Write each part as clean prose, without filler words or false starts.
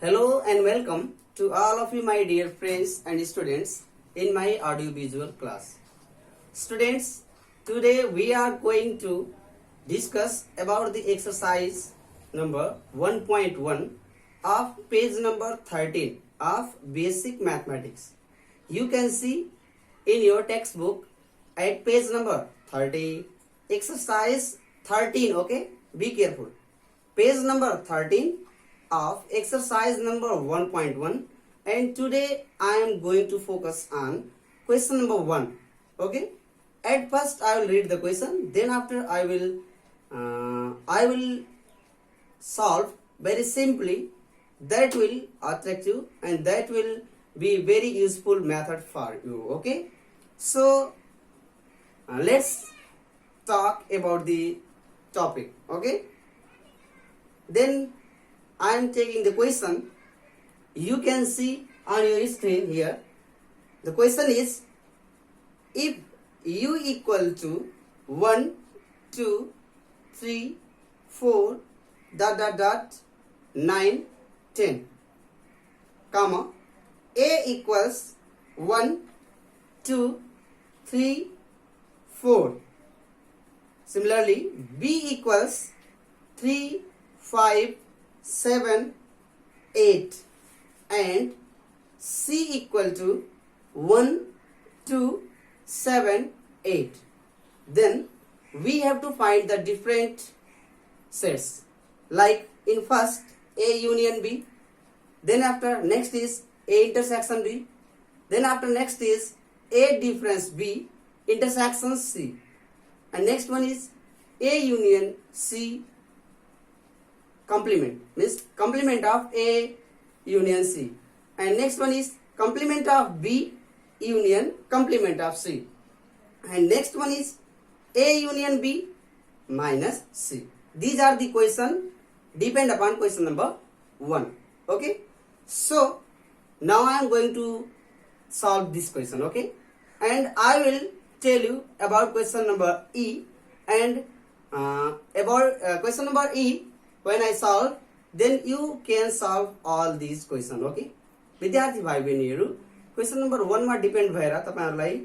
Hello and welcome to all of you, my dear friends and students, in my audiovisual class. Students, today we are going to discuss about the exercise number 1.1 of page number 13 of Basic Mathematics. You can see in your textbook at page number 30, exercise 13, okay? Be careful. Page number 13 of exercise number 1.1, and today I am going to focus on question number 1. Okay, at first I will read the question, then after I will solve very simply. That will attract you and that will be very useful method for you. Okay, so let's talk about the topic. Okay, then I am taking the question. You can see on your screen here. The question is, if u equal to 1, 2, 3, 4, ... 9, 10, comma, a equals 1, 2, 3, 4. Similarly, b equals 3, 5, 7, 8, and c equal to 1, 2, 7, 8. Then we have to find the different sets. Like in first, A union B, then after next is A intersection B, then after next is A difference B intersection C, and next one is A union C complement, means complement of A union C, and next one is complement of B union complement of C, and next one is A union B minus C. These are the question depend upon question number 1. Okay, so now I am going to solve this question. Okay, and I will tell you about question number E, and about question number E. When I solve, then you can solve all these questions. Okay, विद्यार्थी भाइ बहिनीहरु, question number 1 मा depend भएर तपाईहरुलाई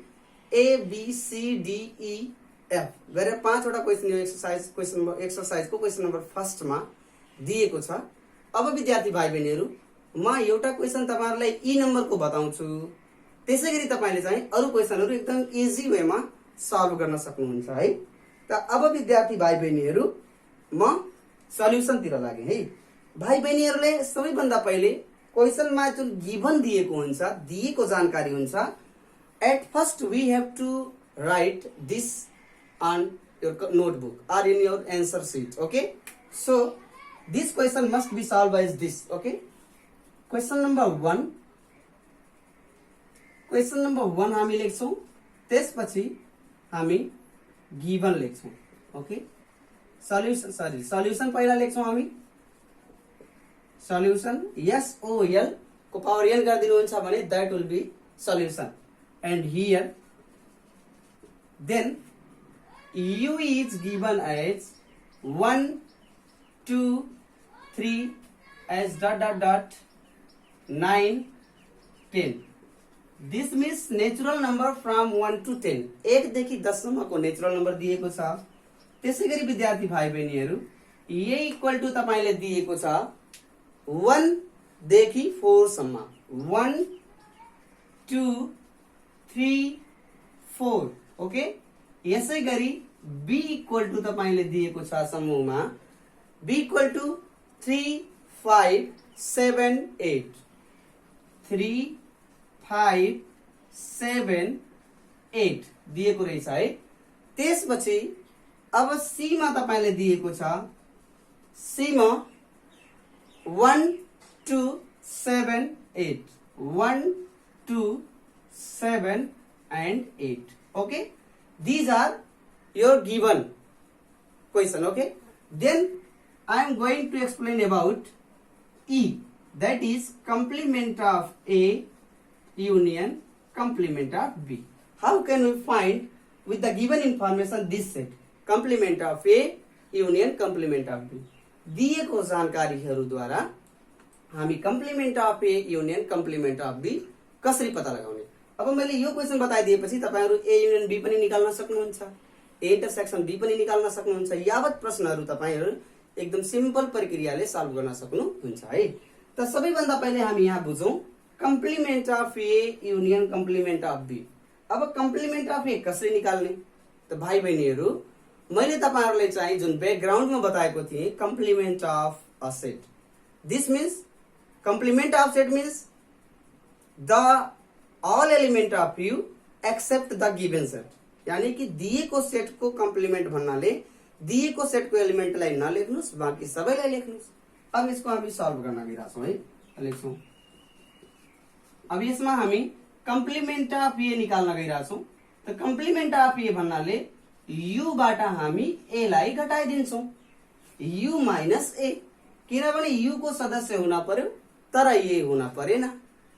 A B C D E F गरेर 5 वटा question यो exercise को question number first मा दिएको छ। अब विद्यार्थी भाइ बहिनीहरु, म एउटा क्वेशन तपाईहरुलाई E नम्बर को बताउँछु, त्यसैगरी तपाईले चाहिँ अरु क्वेशनहरु एकदम इजी वेमा सल्भ गर्न सक्नुहुन्छ है। त अब विद्यार्थी भाइ बहिनीहरु, म सल्युसन तिर लागे है। भाइ बहिनीहरुले सबैभन्दा पहिले क्वेशन मा जुन गिवन दिएको हुन्छ, दिएको जानकारी हुन्छ, at first we have to write this on your notebook or in your answer sheet. Okay, so this question must be solved as this. Okay, question number 1 हामी लेख्छौं, त्यसपछि हामी गिवन लेख्छौं। ओके, सल्युसन पहिला लेख्छौं हामी। सल्युसन SOL को power n गरिदिनुहुन्छ भने that will be solution, and here then u is given as 1, 2, 3 as ... 9, 10. This means natural number from 1 to 10. 1 देखि 10 सम्मको नेचुरल नम्बर दिएको छ। त्यसैगरी विद्यार्थी भाइ बहिनीहरु, a इक्वल टु तपाईले दिएको छ 1 देखि 4 सम्म। 1, 2, 3, 4. ओके, यसैगरी b इक्वल टु तपाईले दिएको छ समूहमा b इक्वल टु 3, 5, 7, 8. 3, 5, 7, 8 दिएको रहेछ है। त्यसपछि अब c मा तपाईले दिएको छ, c मा 1, 2, 7, 8. 1, 2, 7 and 8. Okay, these are your given question. Okay, then I am going to explain about E, that is complement of A union complement of B. How can we find with the given information this set complement of A union complement of B? दिएको जानकारीहरुद्वारा हामी complement of A union complement of B कसरी पत्ता लगाउने। अब मैले यो question बताइदिएपछि तपाईहरु ए युनियन बी पनि निकाल्न सक्नुहुन्छ, ए इन्टरसेक्सन बी पनि निकाल्न सक्नुहुन्छ। यावत प्रश्नहरु तपाईहरु एकदम सिम्पल प्रक्रियाले सल्भ गर्न सक्नुहुन्छ है। त सबैभन्दा पहिले हामी यहाँ बुझौं complement of A union complement of B. अब कम्प्लिमेन्ट अफ ए कसरी निकाल्ने? त भाइ बहिनीहरु मैले तपाईहरुलाई चाहिँ जुन ब्याकग्राउन्डमा बताएको थिएँ complement of a set, this means complement of set means the all element of U except the given set, यानी कि दिएको सेटको कम्प्लिमेन्ट भन्नाले दिएको सेटको एलिमेन्टलाई नलेख्नुस्, बाँकी सबैलाई लेख्नुस्। अब यसको हामी सल्भ गर्न गइराछौं है, लेख्छौं। अब यसमा हामी कम्प्लिमेन्ट अफ ए निकाल्न गइराछौं। त कम्प्लिमेन्ट अफ ए भन्नाले यू बाट हामी ए लाई घटाइदिन्छौं, यू माइनस ए, किनभने यू को सदस्य हुन पर्यो तर ए हुन परेन।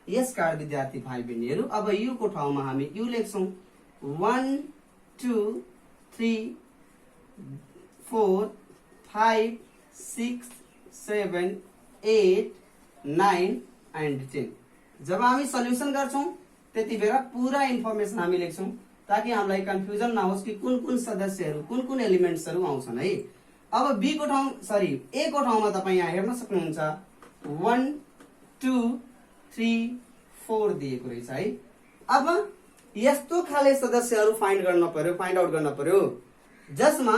यस कारण विद्यार्थी भाइ बहिनीहरु अब यू को ठाउँमा हामी यू लेख्छौं। 1 2 3 4 5 6 7 8 9 एन्ड 10। जब हामी सल्युसन गर्छौं त्यति बेला पूरा इन्फर्मेसन हामी लेख्छौं ताकि हामीलाई कन्फ्युजन नहोस् कि कुन कुन सदस्यहरु कुन कुन एलिमेन्ट्सहरु आउँछन् है। अब बी को ठाउँ सरी ए को ठाउँमा तपाई यहाँ हेर्न सक्नुहुन्छ 1 2 3 4 दिएको रहेछ है। अब यस्तो खाले सदस्यहरु फाइन्ड आउट गर्न पर्यो जसमा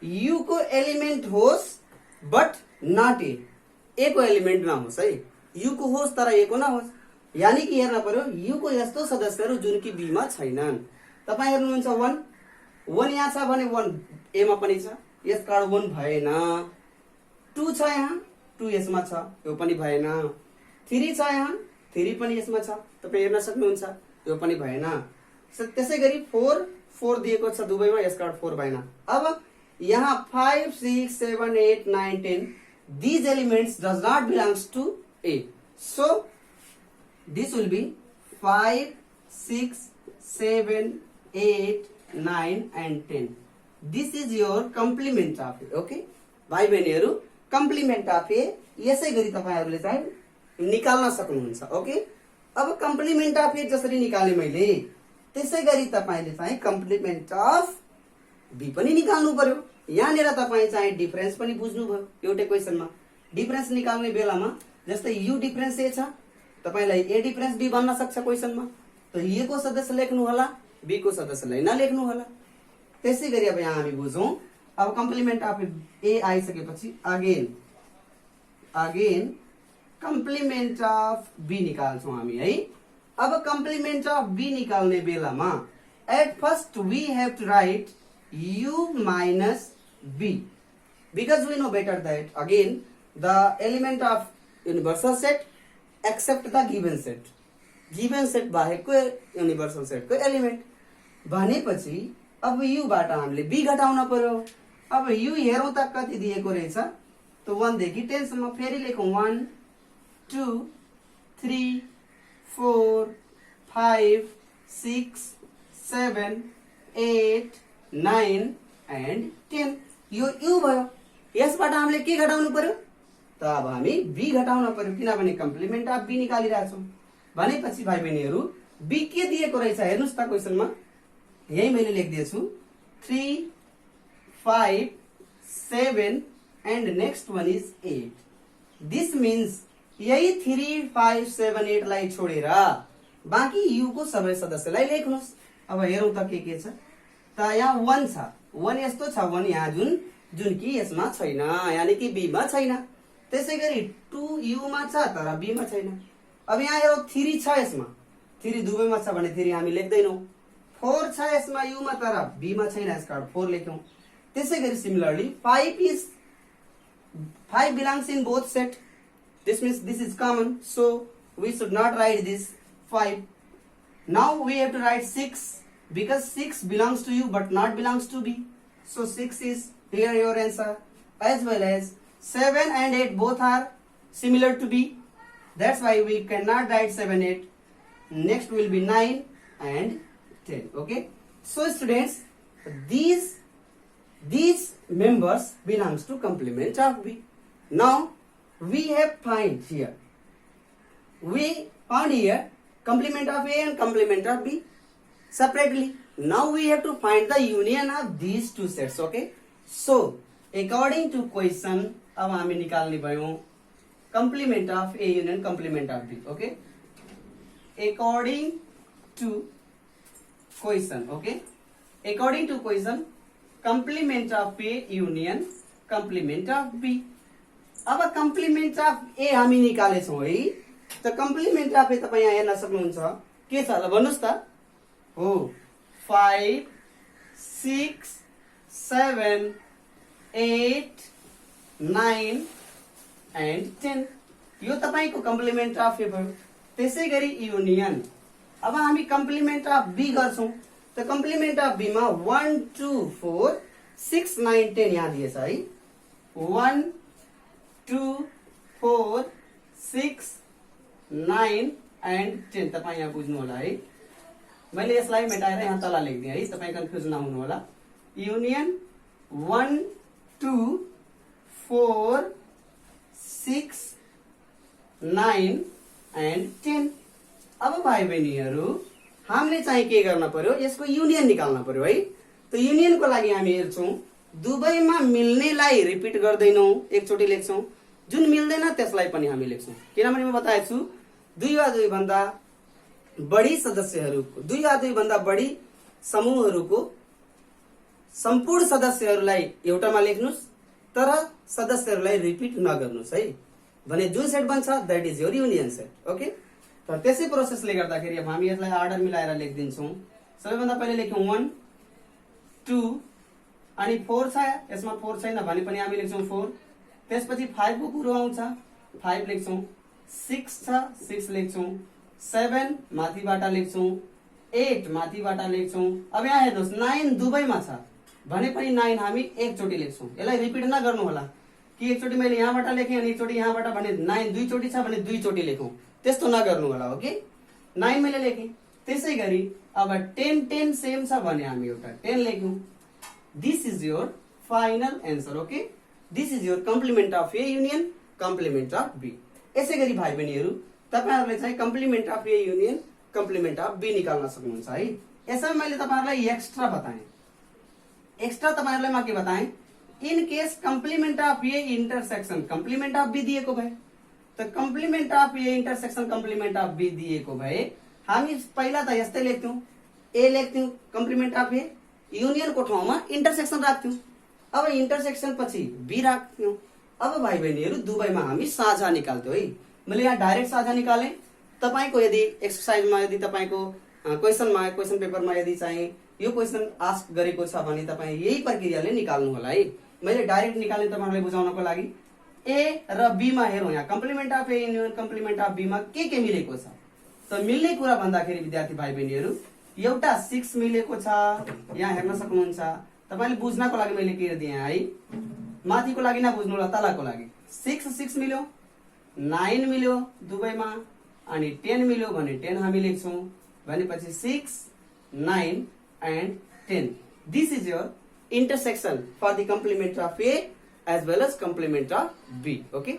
यू को एलिमेन्ट होस् बट नट ए को एलिमेन्ट नहोस् है, यू को होस् तर ए को नहोस्। यानी कि हेर्न पर्यो यू को यस्तो सदस्यहरु जुन कि बी मा छैनन्। तपाई हेर्नुहुन्छ 1 यहाँ छ भने 1 ए मा पनि छ, यस कारण 1 भएन। 2 छ यहाँ 2 यसमा छ, यो पनि भएन। 3 छ यहाँ 3 पनि यसमा छ, तपाई हेर्न सक्नुहुन्छ, यो पनि भएन। त्यसैगरी 4 दिएको छ दुवैमा, यस कारण 4 भएन। अब यहाँ 5 6 7 8 9 10 these elements does not belongs to A, so this will be 5 6 7 8 9 and 10. This is your complement of A. Okay भाइ बहिनीहरु कम्प्लिमेन्ट अफ ए यसै गरी तपाईहरुले चाहिँ निकाल्न सक्नुहुन्छ। ओके अब कम्प्लिमेन्ट अफ ए जसरी निकाले मैले त्यसै गरी तपाईले चाहिँ कम्प्लिमेन्ट अफ बी पनि निकाल्नु पर्यो। यहाँनिर तपाई चाहिँ डिफरेन्स पनि बुझ्नु भयो एउटै क्वेशनमा। डिफरेन्स निकाल्ने बेलामा जस्तै यू डिफरेन्स ए छ, तपाईलाई ए डिफरेन्स बी भन्न सक्छ क्वेशनमा, त ए को सदस्य लेख्नु होला, बी को सदस्यलाई नलेख्नु होला। त्यसै गरी अब यहाँ हामी बुझौं। अब कम्प्लिमेन्ट अफ ए आइसकेपछि अगेन कम्प्लिमेन्ट अफ बी निकाल्छौं हामी है। अब कम्प्लिमेन्ट अफ बी निकाल्ने बेलामा at first we have to write u minus b because we know better that again the element of universal set except the given set बाहेकको universal set को element भनेपछि अब u बाट हामीले b घटाउन पर्यो। अब u हेरौं त कति दिएको रहेछ, त 1 देखि 10 सम्म फेरि लेखौं 1 2 3 4 5 6 7 8 9 and 10 यो u भयो। यसबाट हामीले के घटाउनु पर्यो त अब हामी b घटाउन पर्यो किनभने कम्प्लिमेन्ट अफ b निकालिरहेछौं भनेपछि भाइ बहिनीहरु b के दिएको रहेछ हेर्नुस् त क्वेशनमा, यही मैले लेख्दिएछु 3 5 7 and next one is 8। this means यही 3 5 7 8 लाई छोडेर बाँकी u को सबै सदस्यलाई लेख्नुस्। अब हेरौं त के छ त यहाँ 1 छ, 1 यस्तो छ 1 यहाँ जुन कि यसमा छैन, यानी कि बी मा छैन। त्यसैगरी 2 यू मा छ तर बी मा छैन। अब यहाँ हेरौं 3 छ यसमा, 3 दुवैमा छ भने 3 हामी लेख्दैनौं। 4 छ यसमा यू मा तर बी मा छैन, यस कारण 4 लेख्यौं। त्यसैगरी similarly 5 belongs in both set, this means this is common, so we should not write this 5. Now we have to write 6 because 6 belongs to you but not belongs to B, so 6 is here your answer, as well as 7 and 8 both are similar to B, that's why we cannot write 7 8. Next will be 9 and 10. Okay, so students these members belongs to complement of B. Now we have find here we found here complement of A and complement of B separately. Now we have to find the union of these two sets. Okay, so according to question अब हामी निकाल्ने भयौं complement of A union complement of B. Okay, according to question. Okay, according to question complement of A union complement of B. अब complement of A हामी निकालेछौं है, त complement of A तपाई यहाँ हेर्न सक्नुहुन्छ के छ ल भन्नुस् त हो 5 6 7 8 9 and 10 यो तपाईको complement of A भयो। त्यसै गरी युनियन अब हामी complement of B गर्छौं, त complement of B मा 1 2 4 6 9 10 यहाँ दिएछ है। 1 2 4 6 9 and 10 तपाई यहाँ बुझ्नु होला है। मैले यसलाई मेटाएर यहाँ तल लेख्दिए है, तपाई कन्फ्युज नहुनु होला। Union 1 2 4 6 9 and 10। अब भाइ बहिनीहरु हामीले चाहिँ के गर्न पर्यो, यसको युनियन निकाल्न पर्यो है। त युनियनको लागि हामी हेर्छौं दुवैमा मिल्नेलाई रिपिट गर्दैनौं, एकचोटी लेख्छौं, जुन मिल्दैन त्यसलाई पनि हामी लेख्छौं। किनभने म बताएको छु दुई वा दुई भन्दा बढी सदस्यहरुको, दुई वा दुई भन्दा बढी समूहहरुको सम्पूर्ण सदस्यहरुलाई एउटामा लेख्नुस्, तर सदस्यहरुलाई रिपिट नगर्नुस् है। भने जुन सेट बन्छ that is your union set. Okay, त त्यसै प्रोसेसले गर्दाखेरि अब हामी यसलाई अर्डर मिलाएर लेख्दिन्छौं। सबैभन्दा पहिले लेख्यौं 1 2 अनि 4 छ, यसमा 4 छैन भने पनि हामी लेख्छौं 4। त्यसपछि 5 को कुरो आउँछ, 5 लेख्छौं। 6 छ, 6 लेख्छौं। 7 माथिबाट लेख्छौं, 8 माथिबाट लेख्छौं। अब यहाँ हेर्नुस् 9 दुवैमा छ भने पनि 9 हामी एकचोटी लेख्छौं। यसलाई रिपिट नगर्नु होला कि एकचोटी मैले यहाँबाट लेखेँ अनि एकचोटी यहाँबाट भने 9 दुई चोटी छ भने दुई चोटी लेखौं, त्यस्तो नगर्नु होला। ओके, 9 मैले लेखेँ। त्यसै गरी अब 10 10 सेम छ भने हामी एउटा 10 लेख्यौं। This is your final answer. Okay, this is your complement of A union complement of B. यसै गरी भाइ बहिनीहरु तपाईहरुले चाहिँ complement of A union complement of B निकाल्न सक्नुहुन्छ है। यसमा मैले तपाईहरुलाई एक्स्ट्रा बताएँ, एक्स्ट्रा तपाईहरुलाई म के बताएँ, in case complement of A intersection complement of B दिएको भए, त complement of A intersection complement of B दिएको भए हामी पहिला त यस्तै लेख्थ्यौं, ए लेख्थ्यौं कम्प्लिमेन्ट अफ ए, युनियनको ठाउँमा इन्टरसेक्सन राख्थ्यौं। अब इन्टरसेक्सन पछि बी राख्थ्यौं। अब भाइ बहिनीहरु दुवैमा हामी साझा निकाल्थ्यौं है। मैले यहाँ डाइरेक्ट साझा निकालेँ। तपाईको यदि एक्सरसाइजमा यदि तपाईको क्वेशनमा क्वेशन पेपरमा यदि चाहिँ यो क्वेशन आस्क गरेको छ भने तपाई यही प्रक्रियाले निकाल्नु होला है। मैले डाइरेक्ट निकाल्ने तपाईहरुलाई बुझाउनको लागि ए र बी मा हेरौं, यहाँ complement of A union complement of B मा के मिलेको छ त मिल्ने कुरा भन्दाखेरि विद्यार्थी भाइ बहिनीहरु एउटा 6 मिलेको छ, यहाँ हेर्न सक्नुहुन्छ। तपाईले बुझ्नको लागि मैले के दिएँ है, माथिको लागि नबुझ्नु होला, तलको लागि 6 6 मिल्यो, 9 मिल्यो दुवैमा अनि 10 मिल्यो भने 10 हामी लेख्छौं। भनेपछि 6 9 and 10। This is your intersection for the complement of A as well as complement of B। Okay,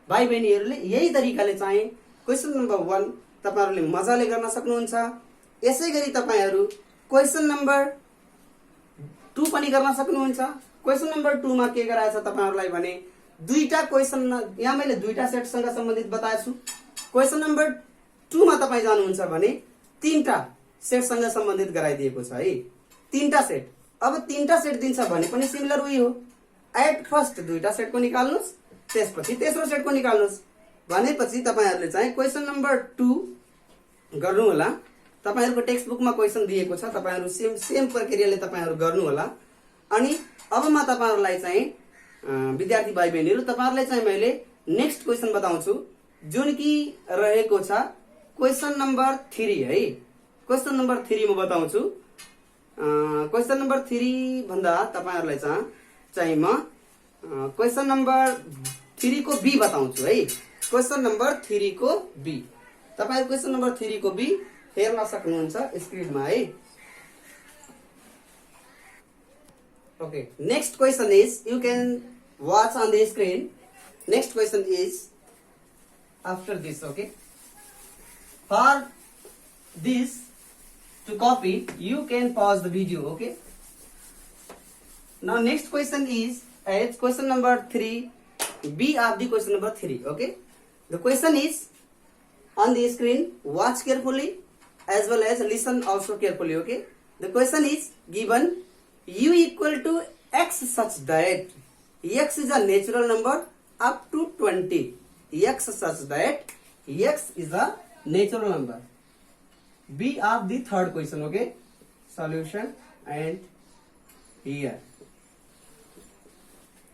भाइ बहिनीहरुले यही तरिकाले चाहिँ क्वेशन नम्बर 1 तपाईहरुले मजाले गर्न सक्नुहुन्छ। यसैगरी तपाईहरु क्वेशन नम्बर 2 पनि गर्न सक्नुहुन्छ। क्वेशन नम्बर 2 मा के गराएछ तपाईहरुलाई भने दुईटा क्वेशन, यहाँ मैले दुईटा सेटसँग सम्बन्धित बताएको छु। क्वेशन नम्बर 2 मा तपाई जानुहुन्छ भने तीनटा सेटसँग सम्बन्धित गराइदिएको छ है, तीनटा सेट। अब तीनटा सेट दिन्छ भने पनि सिमिलर उही हो। एट फर्स्ट दुईटा सेटको निकाल्नुस्, त्यसपछि तेस्रो सेटको निकाल्नुस्। भनेपछि तपाईहरुले चाहिँ क्वेशन नम्बर 2 गर्नु होला। तपाईहरुको टेक्स्ट बुकमा क्वेशन दिएको छ, तपाईहरु सेम प्रक्रियाले तपाईहरु गर्नु होला। अनि अब म तपाईहरुलाई चाहिँ विद्यार्थी भाइ बहिनीहरु तपाईहरुलाई चाहिँ मैले नेक्स्ट क्वेशन बताउँछु, जुन कि रहेको छ क्वेशन नम्बर 3 है। क्वेशन नम्बर 3 म बताउँछु। क्वेशन नम्बर 3 भन्दा तपाईहरुलाई चाहिँ म क्वेशन नम्बर 3 को बी बताउँछु है। क्वेशन नम्बर 3 को बी, तपाईहरु क्वेशन नम्बर 3 को बी हेर्न सक्नुहुन्छ स्क्रिनमा है। Okay, next question is, you can watch on the screen. Next question is after this, okay? For this to copy, you can pause the video. Okay. Now next question is it's question number 3. B of the question number 3. Okay. The question is on the screen. Watch carefully as well as listen also carefully. Okay. The question is given u equal to x such that x is a natural number up to 20. X such that x is a natural number. B of the third question. Okay. Solution and here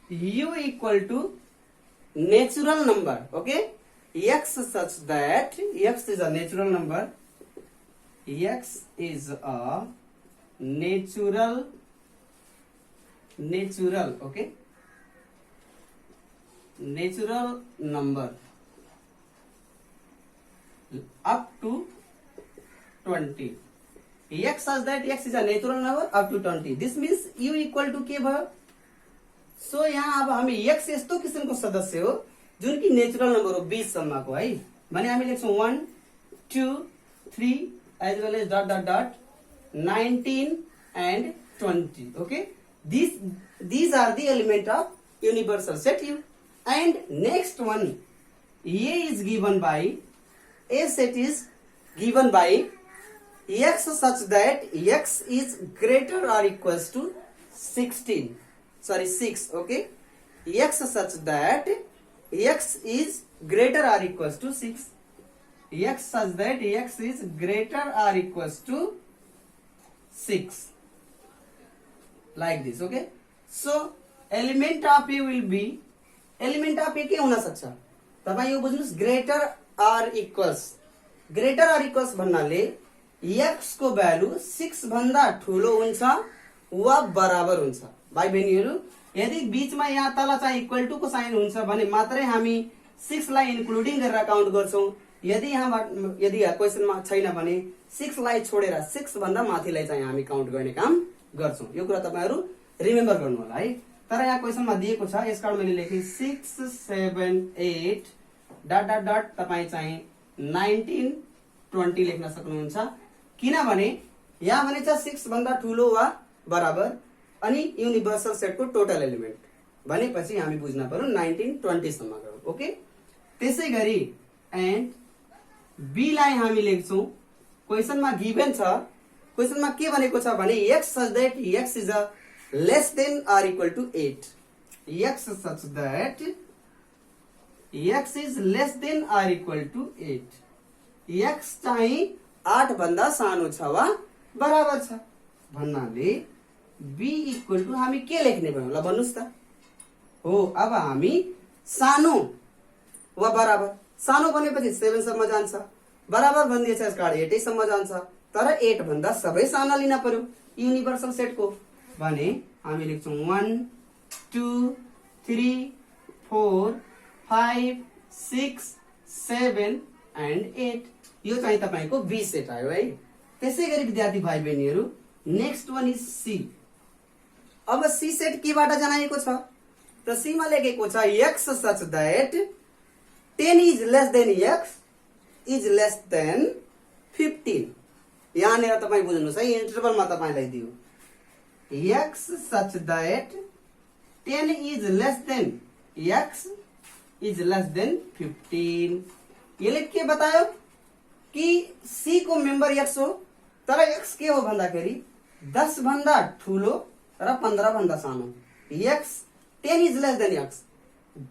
u equal to natural number. Okay. X such that x is a natural number. X is a natural. Okay. Natural number up to 20. X such that x is a natural number up to 20. This means u equal to के भयो. So यहाँ अब हामी x यस्तो किसिमको सदस्य हो जुन कि नेचुरल नम्बर हो 20 सम्मको है. भने हामी लेख्छौं 1 2 3 as well as dot dot dot 19 and 20. Okay, these are the element of universal set U. And next one, A is given by A set is given by x such that x is greater or equals to 16. Sorry, 6. Okay, x such that x is greater or equals to 6. X such that x is greater or equals to 6. Like this. Okay, so element of A will be element of A के हुन सक्छ तपाई यो बुझ्नुस् greater or equals भन्नाले x को value 6 भन्दा ठूलो हुन्छ वा बराबर हुन्छ. भाइ बहिनीहरु यदि बीचमा यहाँ तल चाहिँ इक्वल टु को साइन हुन्छ भने मात्रै हामी 6 लाई इन्क्लुडिङ गरेर काउन्ट गर्छौं. यदि क्वेशनमा छैन भने 6 लाई छोडेर 6 भन्दा माथिलाई चाहिँ हामी काउन्ट गर्ने काम गर्छौं. यो कुरा तपाईहरु रिमेम्बर गर्नु होला है. तर यहाँ क्वेशनमा दिएको छ यस कारण मैले लेखे 6 7 8 डट डट डट तपाई चाहिँ 19 20 लेख्न सक्नुहुन्छ. किनभने यहाँ भने चाहिँ 6 भन्दा ठूलो वा बराबर अनि युनिभर्सल सेटको टोटल एलिमेन्ट भनेपछि हामी बुझ्न पर्यो 19 20 सम्मको. ओके, त्यसैगरी एन्ड बी लाई हामी लेख्छौं. क्वेशनमा गिभन छ. क्वेशनमा के भनेको छ भने x such that x is a less than or equal to 8. X such that x is less than or equal to 8. x चाहिँ 8 भन्दा सानो छ वा बराबर छ भन्नाले b इक्वल टु हामी के लेख्ने भयो ल भन्नुस् त. हो, अब हामी सानो वा बराबर. सानो भनेपछि 7 सम्म जान्छ, बराबर भनिदिएछ यस कारण 8 सम्म जान्छ. तर 8 भन्दा सबै साना लिन पर्यो युनिभर्सल सेटको भने हामी लेख्छौं 1 2 3 4 5 6 7 and 8. यो चाहिँ तपाईको बी सेट आयो है. त्यसैगरी विद्यार्थी भाइ बहिनीहरु नेक्स्ट वान इज सी. अब सी सेट केबाट जनाएको छ त सी मा लेखेको छ x such that 10 is less than x is less than 15. यहाँ नेर तपाई बुझ्नुस् है, इन्टरभलमा तपाईलाई दियो x such that 10 is less than x is less than 15. यसले के बतायो कि c को मेम्बर x हो तर x के हो भन्दाखेरि 10 भन्दा ठूलो र 15 भन्दा सानो. x 10 is less than x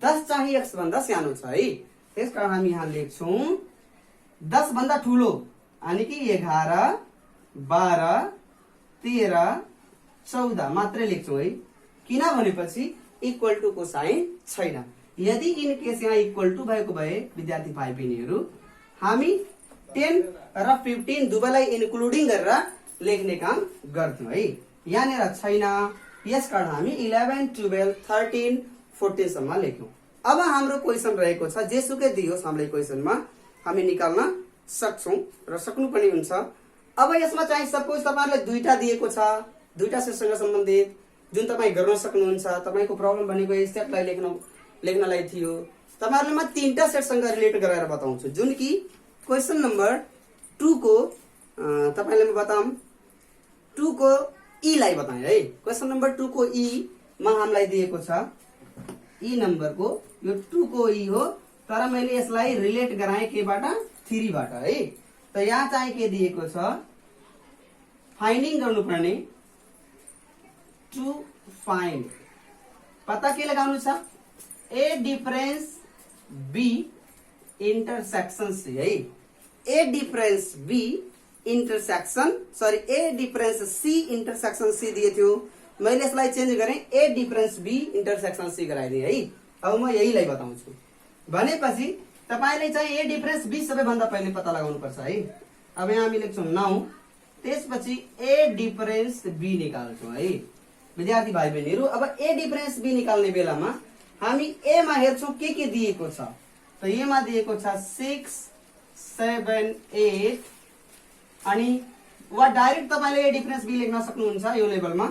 10 चाहिँ x भन्दा सानो छ है. त्यसकारण हामी यहाँ लेख्छौं 10 भन्दा ठूलो अनि कि 11 12 13 14 मात्रै लेख्छौं है. किन भनेपछि इक्वल टु को साइन छैन. यदि इन केस यहाँ इक्वल टु भएको भए विद्यार्थी भाइ बहिनीहरु हामी 10 र 15 दुवैलाई इन्क्लुडिङ गरेर लेख्ने काम गर्थ्यौं है. यहाँ छैन यस कारण हामी 11 12 13 14 सम्म लेख्यौं. अब हाम्रो क्वेशन रहेको छ जेसुकै दियोस् हामीलाई क्वेशनमा हामी निकाल्न सक्छौं र सक्नु पनि हुन्छ. अब यसमा चाहिँ सपोज तपाईहरुले दुईटा दिएको छ, दुईटा सेटसँग सम्बन्धित जुन तपाई गर्न सक्नुहुन्छ. तपाईको प्रब्लम भनेको यस सेटलाई लेख्नलाई थियो. तपाईहरुले म तीनटा सेटसँग रिलेट गराएर बताउँछु जुन कि क्वेशन नम्बर टू को तपाईँले म बताऊँ, टू को ई लाई बताएँ है। क्वेसन नम्बर 2 को ई मा हामीलाई दिएको छ, ई नम्बर को यो 2 को ई हो, तर मैले यसलाई रिलेट गराएँ केबाट, 3 बाट है। त यहाँ चाहिँ के दिएको छ, फाइन्डिङ गर्नुपर्ने, टु फाइन्ड, पता के लगाउनु छ, A difference B intersection C है। A difference B intersection, sorry A difference C intersection C दिए थियो, मैले यसलाई चेन्ज गरेँ, A difference B intersection C गराइदिएँ है। अब म यहीलाई बताउँछु भनेपछि तपाईले चाहिँ ए डिफरेन्स बी सबैभन्दा पहिले पत्ता लगाउनु पर्छ है। अब यहाँ हामी लेख्छौँ 9, त्यसपछि ए डिफरेन्स बी निकाल्छौँ है विद्यार्थी भाइ बहिनीहरू। अब ए डिफरेन्स बी निकाल्ने बेलामा हामी ए मा हेर्छौँ के दिएको छ, त ए मा दिएको छ 6, 7, 8 अनि वा डाइरेक्ट तपाईले ए डिफरेन्स बी लेख्न सक्नुहुन्छ यो लेभलमा,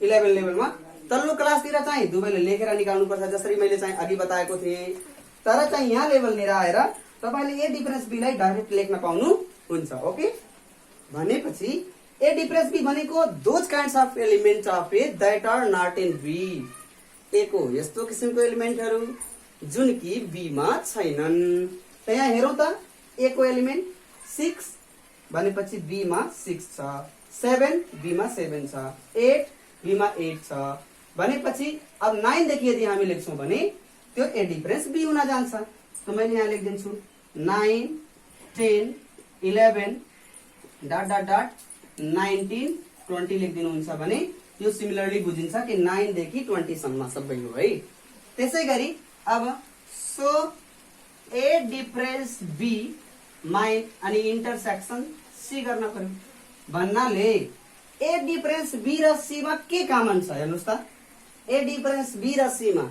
11 लेभलमा। तल्लो क्लासतिर चाहिँ दुवैले लेखेर निकाल्नुपर्छ जसरी मैले चाहिँ अघि बताएको थिएँ। तर चाहिँ यहाँ लेभलतिर आएर तपाईले ए डिफरेन्स बी लाई डाइरेक्ट लेख्न पाउनु हुन्छ। ओके, भनेपछि ए डिफरेन्स बी भनेको those kinds of element of A that are not in B, A को यस्तो किसिमको एलिमेन्टहरू जुन कि बी मा छैनन्। त यहाँ हेरौँ त, ए को एलिमेन्ट 6 भनेपछि बी मा 6 छ, 7 बी मा 7 छ, 8 बी मा 8 छ भनेपछि अब 9 देखि यदि हामी लेख्छौँ भने त्यो ए डिफरेन्स बी हुन जान्छ। त मैले यहाँ लेखिदिन्छु 9, 10, 11 डट डट डट 19, 20 लेखिदिनुहुन्छ भने यो सिमिलरली बुझिन्छ कि 9 देखि 20 सम्म सबै हो है। त्यसै गरी अब सो ए डिफरेन्स बी माइ अनि इंटरसेक्शन सी गर्न पर्यो भन्नाले ए डिफरेन्स बी र सी मा के कमन छ हेर्नुस् त, ए डिफरेन्स बी र सी मा,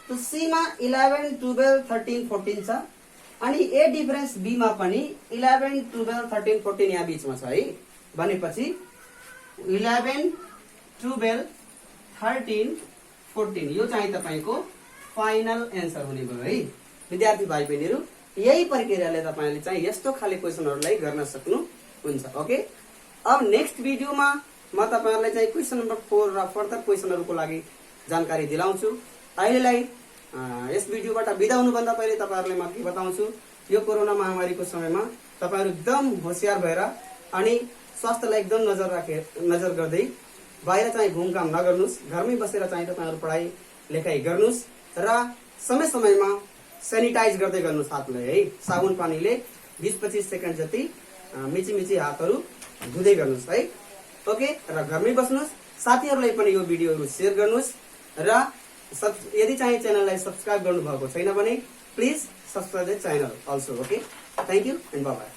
तो सी मा 11, 12, 13, 14 छ अनि ए डिफरेन्स बी मा पनि 11, 12, 13, 14 यहाँ बीचमा छ है। भनेपछि 11, 12, 13, 14 यो चाहिँ तपाईको फाइनल एन्सर हुने भयो है विद्यार्थी भाइ बहिनीहरू। यही प्रक्रियाले तपाईले चाहिँ यस्तो खाले क्वेशनहरुलाई गर्न सक्नुहुन्छ। ओके, अब नेक्स्ट भिडियोमा म तपाईहरुलाई चाहिँ क्वेशन नम्बर 4 र फर्दर क्वेशनहरुको लागि जानकारी दिलाउँछु। अहिलेलाई यस भिडियोबाट बिदा हुनुभन्दा पहिले तपाईहरुलाई म के बताउँछु, यो कोरोना महामारीको समयमा तपाईहरु एकदम होशियार भएर अनि स्वास्थ्यलाई एकदम नजर गर्दै बाहिर चाहिँ घुमघाम नगर्नुस्, घरमै बसेर चाहिँ तपाईहरु पढाइ लेखाइ गर्नुस् र समय समयमा सेनिटाइज गर्दै गर्नुस् हातलाई है, साबुन पानीले 20-25 सेकेन्ड जति मिची हातहरु धुँदै गर्नुस् है। ओके, र घरमै बस्नुस्, साथीहरुलाई पनि यो भिडियोहरु शेयर गर्नुस् र यदि चाहिँ च्यानललाई सब्स्क्राइब गर्नु भएको छैन भने please subscribe the channel also. Okay, thank you and bye bye.